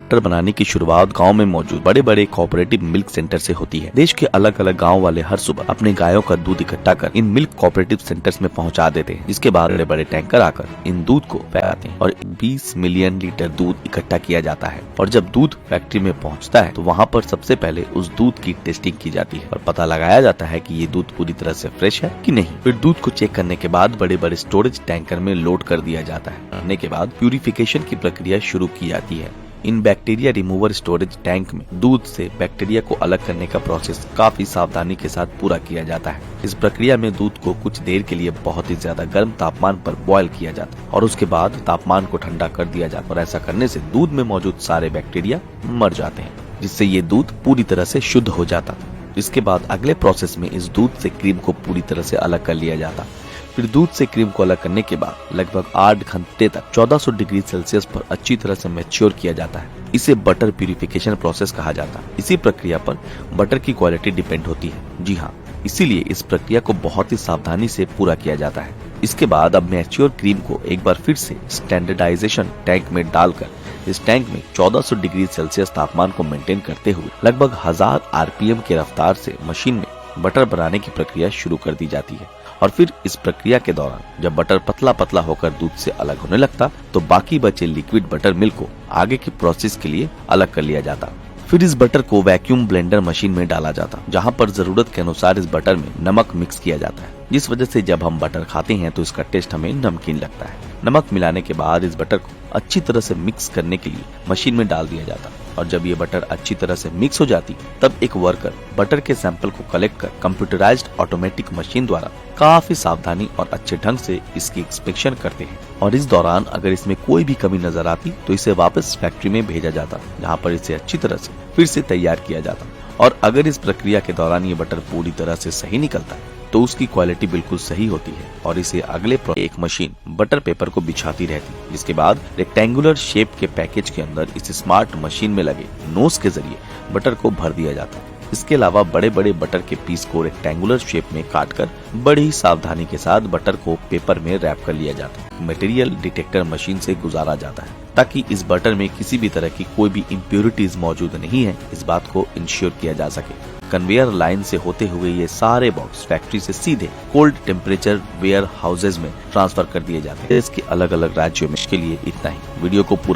Butter बनाने की शुरुआत गांव में मौजूद बड़े बड़े कोऑपरेटिव मिल्क सेंटर से होती है। देश के अलग अलग गांव वाले हर सुबह अपने गायों का दूध इकट्ठा कर इन मिल्क कोऑपरेटिव सेंटर्स में पहुंचा देते हैं, जिसके बाद बड़े बड़े टैंकर आकर इन दूध को फैलाते हैं और 20 मिलियन लीटर दूध इकट्ठा किया जाता है। और जब दूध फैक्ट्री में पहुंचता है तो वहां पर सबसे पहले उस दूध की टेस्टिंग की जाती है और पता लगाया जाता है कि ये दूध पूरी तरह से फ्रेश है कि नहीं। फिर दूध को चेक करने के बाद बड़े बड़े स्टोरेज टैंकर में लोड कर दिया जाता है। करने के बाद प्यूरिफिकेशन की प्रक्रिया शुरू की जाती है। इन बैक्टीरिया रिमूवर स्टोरेज टैंक में दूध से बैक्टीरिया को अलग करने का प्रोसेस काफी सावधानी के साथ पूरा किया जाता है। इस प्रक्रिया में दूध को कुछ देर के लिए बहुत ही ज्यादा गर्म तापमान पर बॉयल किया जाता है और उसके बाद तापमान को ठंडा कर दिया जाता है और ऐसा करने से दूध में मौजूद सारे बैक्टीरिया मर जाते हैं, जिससे ये दूध पूरी तरह से शुद्ध हो जाता है। इसके बाद अगले प्रोसेस में इस दूध से क्रीम को पूरी तरह से अलग कर लिया जाता है। फिर दूध से क्रीम को अलग करने के बाद लगभग 8 घंटे तक 1400 डिग्री सेल्सियस पर अच्छी तरह से मैच्योर किया जाता है। इसे बटर प्यूरिफिकेशन प्रोसेस कहा जाता है। इसी प्रक्रिया पर बटर की क्वालिटी डिपेंड होती है। जी हाँ, इसीलिए इस प्रक्रिया को बहुत ही सावधानी से पूरा किया जाता है। इसके बाद अब मैच्योर क्रीम को एक बार फिर से स्टैंडर्डाइजेशन टैंक में डालकर इस टैंक में 1400 डिग्री सेल्सियस तापमान को मेंटेन करते हुए लगभग 1000 आरपीएम की रफ्तार से मशीन में बटर बनाने की प्रक्रिया शुरू कर दी जाती है। और फिर इस प्रक्रिया के दौरान जब बटर पतला पतला होकर दूध से अलग होने लगता तो बाकी बचे लिक्विड बटर मिल्क को आगे की प्रोसेस के लिए अलग कर लिया जाता। फिर इस बटर को वैक्यूम ब्लेंडर मशीन में डाला जाता, जहां पर जरूरत के अनुसार इस बटर में नमक मिक्स किया जाता है, जिस वजह से जब हम बटर खाते हैं तो इसका टेस्ट हमें नमकीन लगता है। नमक मिलाने के बाद इस बटर को अच्छी तरह से मिक्स करने के लिए मशीन में डाल दिया जाता और जब ये बटर अच्छी तरह से मिक्स हो जाती तब एक वर्कर बटर के सैंपल को कलेक्ट कर कंप्यूटराइज्ड ऑटोमेटिक मशीन द्वारा काफी सावधानी और अच्छे ढंग से इसकी इंस्पेक्शन करते हैं और इस दौरान अगर इसमें कोई भी कमी नजर आती तो इसे वापस फैक्ट्री में भेजा जाता, जहाँ पर इसे अच्छी तरह से फिर से तैयार किया जाता। और अगर इस प्रक्रिया के दौरान ये बटर पूरी तरह से सही निकलता है तो उसकी क्वालिटी बिल्कुल सही होती है और इसे अगले एक मशीन बटर पेपर को बिछाती रहती, जिसके बाद रेक्टेंगुलर शेप के पैकेज के अंदर इस स्मार्ट मशीन में लगे नोज के जरिए बटर को भर दिया जाता है। इसके अलावा बड़े बड़े बटर के पीस को रेक्टेंगुलर शेप में काटकर बड़ी सावधानी के साथ बटर को पेपर में रैप कर लिया जाता है। मटेरियल डिटेक्टर मशीन से गुजारा जाता है ताकि इस बटर में किसी भी तरह की कोई भी इम्प्योरिटीज मौजूद नहीं है, इस बात को इंश्योर किया जा सके। कन्वेयर लाइन से होते हुए ये सारे बॉक्स फैक्ट्री से सीधे कोल्ड टेम्परेचर वेयर हाउसेज में ट्रांसफर कर दिए जाते हैं। इसके अलग अलग राज्यों में इसके लिए इतना ही। वीडियो को पूरा